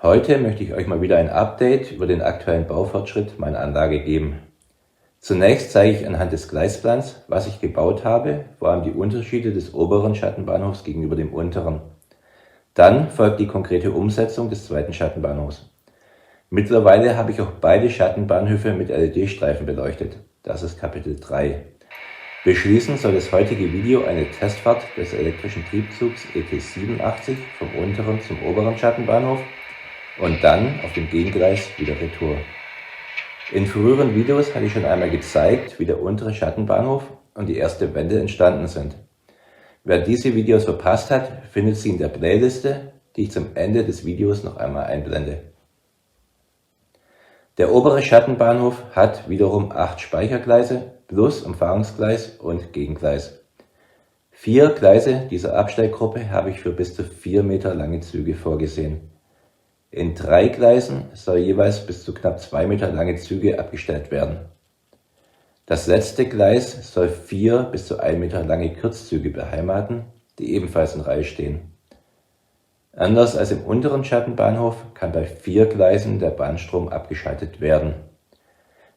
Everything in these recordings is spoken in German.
Heute möchte ich euch mal wieder ein Update über den aktuellen Baufortschritt meiner Anlage geben. Zunächst zeige ich anhand des Gleisplans, was ich gebaut habe, vor allem die Unterschiede des oberen Schattenbahnhofs gegenüber dem unteren. Dann folgt die konkrete Umsetzung des zweiten Schattenbahnhofs. Mittlerweile habe ich auch beide Schattenbahnhöfe mit LED-Streifen beleuchtet. Das ist Kapitel 3. Beschließen soll das heutige Video eine Testfahrt des elektrischen Triebzugs ET87 vom unteren zum oberen Schattenbahnhof und dann auf dem Gegengleis wieder retour. In früheren Videos hatte ich schon einmal gezeigt, wie der untere Schattenbahnhof und die erste Wände entstanden sind. Wer diese Videos verpasst hat, findet sie in der Playliste, die ich zum Ende des Videos noch einmal einblende. Der obere Schattenbahnhof hat wiederum 8 Speichergleise plus Umfahrungsgleis und Gegengleis. 4 Gleise dieser Abstellgruppe habe ich für bis zu 4 Meter lange Züge vorgesehen. In 3 Gleisen soll jeweils bis zu knapp 2 Meter lange Züge abgestellt werden. Das letzte Gleis soll 4 bis zu 1 Meter lange Kurzzüge beheimaten, die ebenfalls in Reihe stehen. Anders als im unteren Schattenbahnhof kann bei 4 Gleisen der Bahnstrom abgeschaltet werden.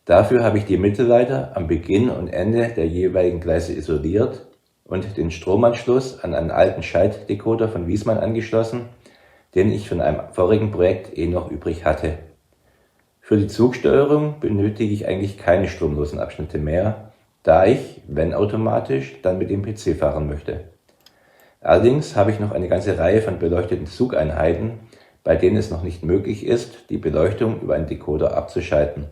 Dafür habe ich die Mittelleiter am Beginn und Ende der jeweiligen Gleise isoliert und den Stromanschluss an einen alten Schaltdecoder von Wiesmann angeschlossen, den ich von einem vorigen Projekt noch übrig hatte. Für die Zugsteuerung benötige ich eigentlich keine stromlosen Abschnitte mehr, da ich, wenn automatisch, dann mit dem PC fahren möchte. Allerdings habe ich noch eine ganze Reihe von beleuchteten Zugeinheiten, bei denen es noch nicht möglich ist, die Beleuchtung über einen Decoder abzuschalten.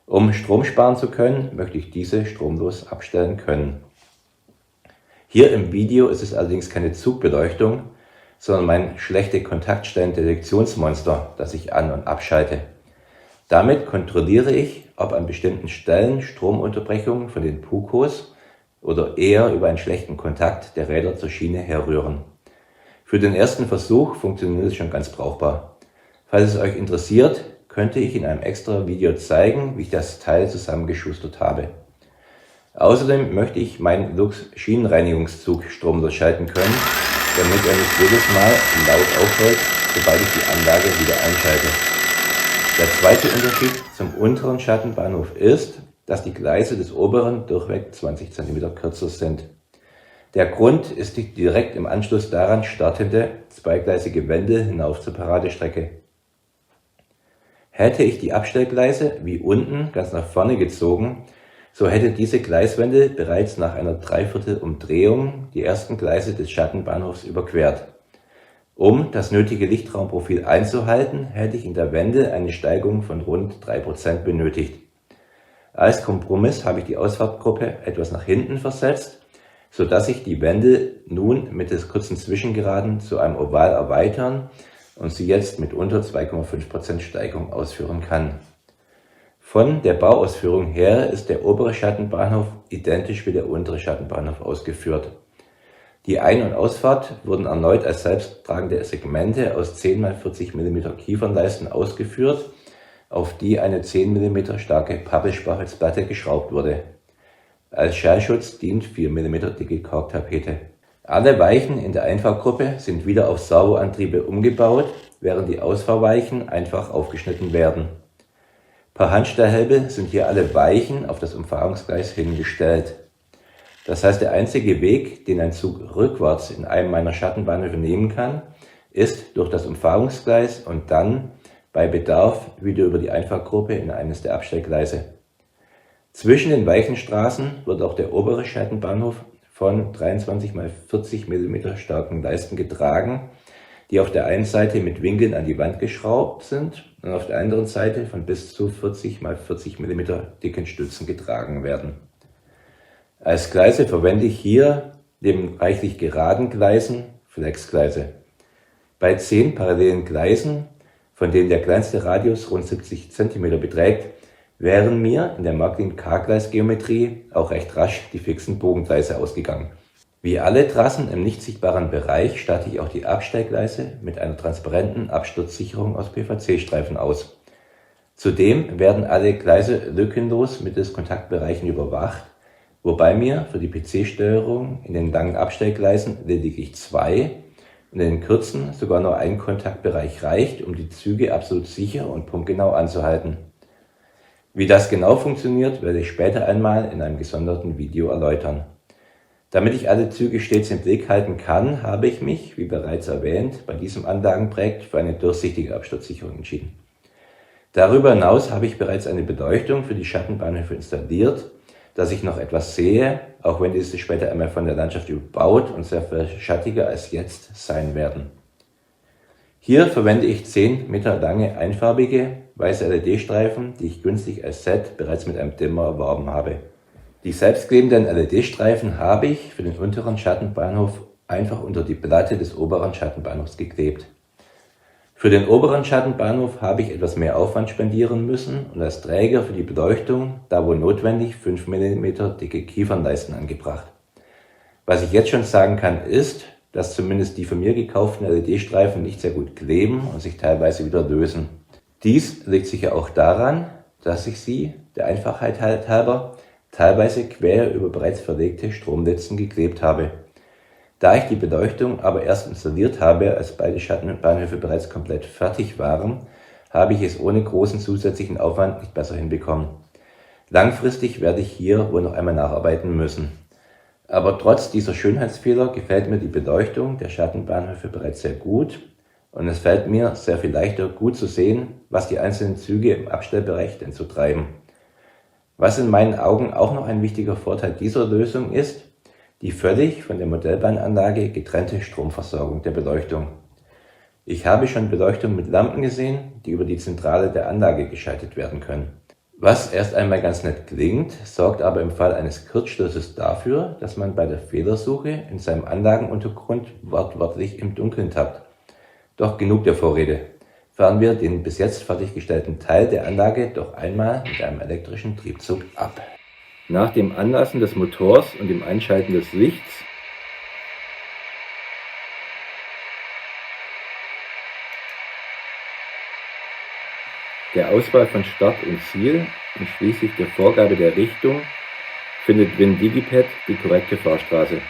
Um Strom sparen zu können, möchte ich diese stromlos abstellen können. Hier im Video ist es allerdings keine Zugbeleuchtung, sondern mein schlechte Kontaktstellendetektionsmonster, das ich an- und abschalte. Damit kontrolliere ich, ob an bestimmten Stellen Stromunterbrechungen von den PUCOs oder eher über einen schlechten Kontakt der Räder zur Schiene herrühren. Für den ersten Versuch funktioniert es schon ganz brauchbar. Falls es euch interessiert, könnte ich in einem extra Video zeigen, wie ich das Teil zusammengeschustert habe. Außerdem möchte ich meinen Lux Schienenreinigungszug stromlos schalten können, damit er nicht jedes Mal laut aufhört, sobald ich die Anlage wieder einschalte. Der zweite Unterschied zum unteren Schattenbahnhof ist, dass die Gleise des oberen durchweg 20 cm kürzer sind. Der Grund ist die direkt im Anschluss daran startende zweigleisige Wende hinauf zur Paradestrecke. Hätte ich die Abstellgleise wie unten ganz nach vorne gezogen, so hätte diese Gleiswende bereits nach einer Dreiviertel-Umdrehung die ersten Gleise des Schattenbahnhofs überquert. Um das nötige Lichtraumprofil einzuhalten, hätte ich in der Wende eine Steigung von rund 3% benötigt. Als Kompromiss habe ich die Ausfahrtgruppe etwas nach hinten versetzt, sodass ich die Wende nun mittels kurzen Zwischengeraden zu einem Oval erweitern und sie jetzt mit unter 2,5% Steigung ausführen kann. Von der Bauausführung her ist der obere Schattenbahnhof identisch wie der untere Schattenbahnhof ausgeführt. Die Ein- und Ausfahrt wurden erneut als selbsttragende Segmente aus 10 x 40 mm Kiefernleisten ausgeführt, auf die eine 10 mm starke Pappelsparholzplatte geschraubt wurde. Als Schallschutz dient 4 mm dicke Korktapete. Alle Weichen in der Einfahrgruppe sind wieder auf Servoantriebe umgebaut, während die Ausfahrweichen einfach aufgeschnitten werden. Per Handstellhebel sind hier alle Weichen auf das Umfahrungsgleis hingestellt. Das heißt, der einzige Weg, den ein Zug rückwärts in einem meiner Schattenbahnhöfe nehmen kann, ist durch das Umfahrungsgleis und dann bei Bedarf wieder über die Einfahrgruppe in eines der Abstellgleise. Zwischen den Weichenstraßen wird auch der obere Schattenbahnhof von 23 x 40 mm starken Leisten getragen, die auf der einen Seite mit Winkeln an die Wand geschraubt sind und auf der anderen Seite von bis zu 40 x 40 mm dicken Stützen getragen werden. Als Gleise verwende ich hier neben reichlich geraden Gleisen Flexgleise. Bei 10 parallelen Gleisen, von denen der kleinste Radius rund 70 cm beträgt, wären mir in der Märklin-K-Gleisgeometrie auch recht rasch die fixen Bogengleise ausgegangen. Wie alle Trassen im nicht sichtbaren Bereich statte ich auch die Abstellgleise mit einer transparenten Absturzsicherung aus PVC-Streifen aus. Zudem werden alle Gleise lückenlos mittels Kontaktbereichen überwacht, wobei mir für die PC-Steuerung in den langen Abstellgleisen lediglich 2 und in den Kürzen sogar nur ein Kontaktbereich reicht, um die Züge absolut sicher und punktgenau anzuhalten. Wie das genau funktioniert, werde ich später einmal in einem gesonderten Video erläutern. Damit ich alle Züge stets im Blick halten kann, habe ich mich, wie bereits erwähnt, bei diesem Anlagenprojekt für eine durchsichtige Absturzsicherung entschieden. Darüber hinaus habe ich bereits eine Beleuchtung für die Schattenbahnhöfe installiert, dass ich noch etwas sehe, auch wenn diese später einmal von der Landschaft überbaut und sehr viel schattiger als jetzt sein werden. Hier verwende ich 10 Meter lange einfarbige weiße LED-Streifen, die ich günstig als Set bereits mit einem Dimmer erworben habe. Die selbstklebenden LED-Streifen habe ich für den unteren Schattenbahnhof einfach unter die Platte des oberen Schattenbahnhofs geklebt. Für den oberen Schattenbahnhof habe ich etwas mehr Aufwand spendieren müssen und als Träger für die Beleuchtung, da wo notwendig, 5 mm dicke Kiefernleisten angebracht. Was ich jetzt schon sagen kann ist, dass zumindest die von mir gekauften LED-Streifen nicht sehr gut kleben und sich teilweise wieder lösen. Dies liegt sicher auch daran, dass ich sie, der Einfachheit halber, teilweise quer über bereits verlegte Stromnetzen geklebt habe. Da ich die Beleuchtung aber erst installiert habe, als beide Schattenbahnhöfe bereits komplett fertig waren, habe ich es ohne großen zusätzlichen Aufwand nicht besser hinbekommen. Langfristig werde ich hier wohl noch einmal nacharbeiten müssen. Aber trotz dieser Schönheitsfehler gefällt mir die Beleuchtung der Schattenbahnhöfe bereits sehr gut und es fällt mir sehr viel leichter, gut zu sehen, was die einzelnen Züge im Abstellbereich denn so treiben. Was in meinen Augen auch noch ein wichtiger Vorteil dieser Lösung ist, die völlig von der Modellbahnanlage getrennte Stromversorgung der Beleuchtung. Ich habe schon Beleuchtung mit Lampen gesehen, die über die Zentrale der Anlage geschaltet werden können. Was erst einmal ganz nett klingt, sorgt aber im Fall eines Kurzschlusses dafür, dass man bei der Fehlersuche in seinem Anlagenuntergrund wortwörtlich im Dunkeln tappt. Doch genug der Vorrede. Fahren wir den bis jetzt fertiggestellten Teil der Anlage doch einmal mit einem elektrischen Triebzug ab. Nach dem Anlassen des Motors und dem Einschalten des Lichts der Auswahl von Start und Ziel und schließlich der Vorgabe der Richtung findet WinDigipad die korrekte Fahrstraße.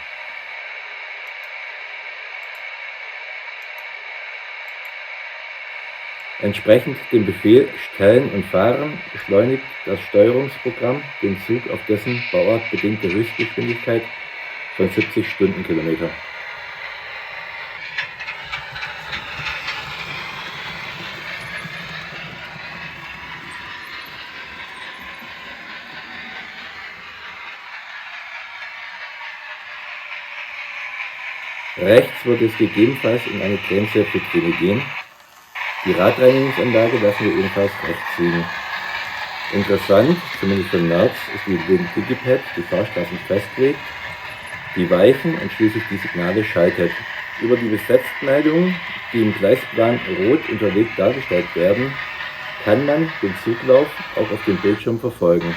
Entsprechend dem Befehl Stellen und Fahren beschleunigt das Steuerungsprogramm den Zug auf dessen bauartbedingte Höchstgeschwindigkeit von 70 Stundenkilometer. Rechts wird es gegebenenfalls in eine Drehselvitrine gehen. Die Radreinigungsanlage lassen wir ebenfalls rechts liegen. Interessant, zumindest für Nerds, ist wie WinDigipad die Fahrstraßen festlegt, die Weichen und schließlich die Signale schaltet. Über die Besetztmeldungen, die im Gleisplan rot unterlegt dargestellt werden, kann man den Zuglauf auch auf dem Bildschirm verfolgen.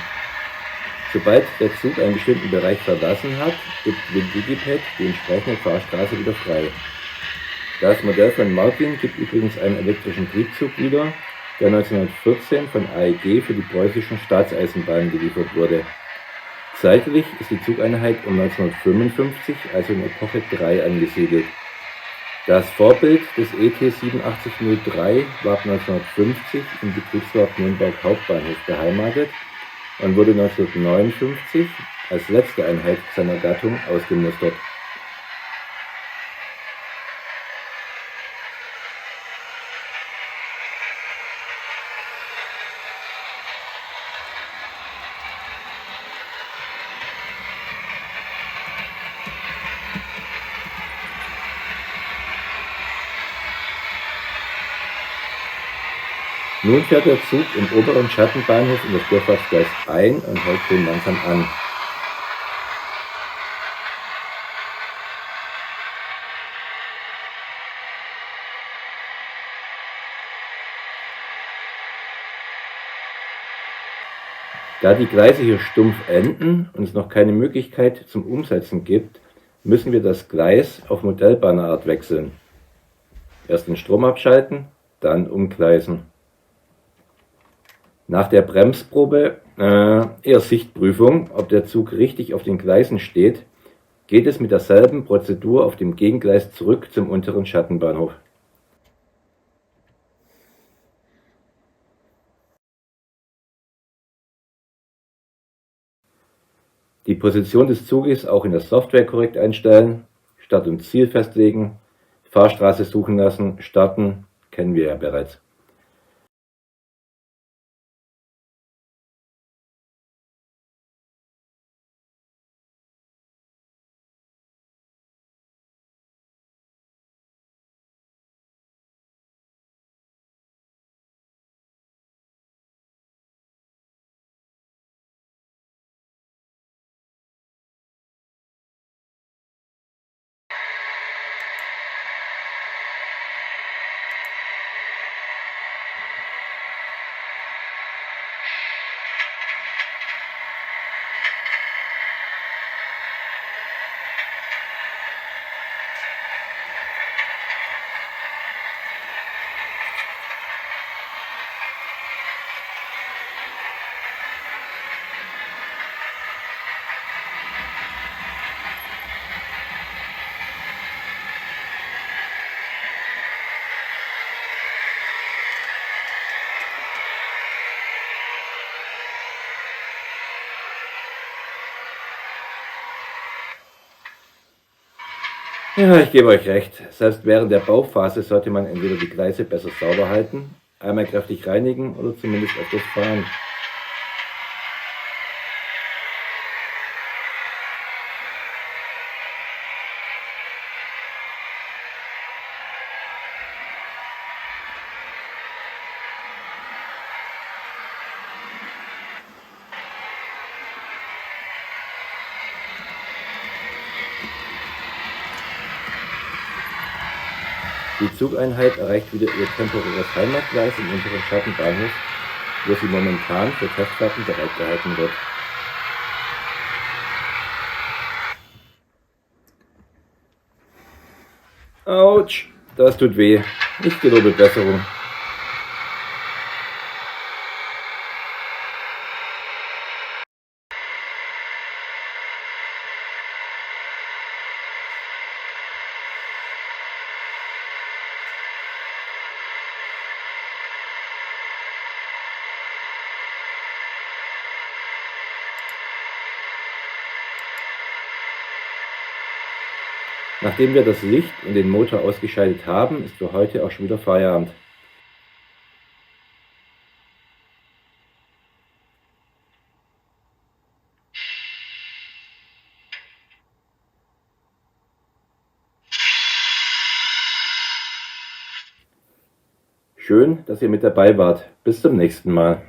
Sobald der Zug einen bestimmten Bereich verlassen hat, gibt WinDigipad die entsprechende Fahrstraße wieder frei. Das Modell von Martin gibt übrigens einen elektrischen Triebzug wieder, der 1914 von AEG für die preußischen Staatseisenbahnen geliefert wurde. Zeitlich ist die Zugeinheit um 1955, also in Epoche 3, angesiedelt. Das Vorbild des ET 8703 war ab 1950 im Betriebswerk Nürnberg Hauptbahnhof beheimatet und wurde 1959 als letzte Einheit seiner Gattung ausgemustert. Nun fährt der Zug im oberen Schattenbahnhof in das Durchfahrtsgleis ein und hält schon langsam an. Da die Gleise hier stumpf enden und es noch keine Möglichkeit zum Umsetzen gibt, müssen wir das Gleis auf Modellbahnerart wechseln. Erst den Strom abschalten, dann umgleisen. Nach der Bremsprobe, eher Sichtprüfung, ob der Zug richtig auf den Gleisen steht, geht es mit derselben Prozedur auf dem Gegengleis zurück zum unteren Schattenbahnhof. Die Position des Zuges auch in der Software korrekt einstellen, Start und Ziel festlegen, Fahrstraße suchen lassen, starten, kennen wir ja bereits. Ja, ich gebe euch recht. Selbst während der Bauphase sollte man entweder die Gleise besser sauber halten, einmal kräftig reinigen oder zumindest öfters fahren. Die Zugeinheit erreicht wieder ihr temporäres Heimatgleis im unteren Schattenbahnhof, wo sie momentan für Testfahrten bereitgehalten wird. Autsch, das tut weh. Ich gelobe Besserung. Nachdem wir das Licht und den Motor ausgeschaltet haben, ist für heute auch schon wieder Feierabend. Schön, dass ihr mit dabei wart. Bis zum nächsten Mal.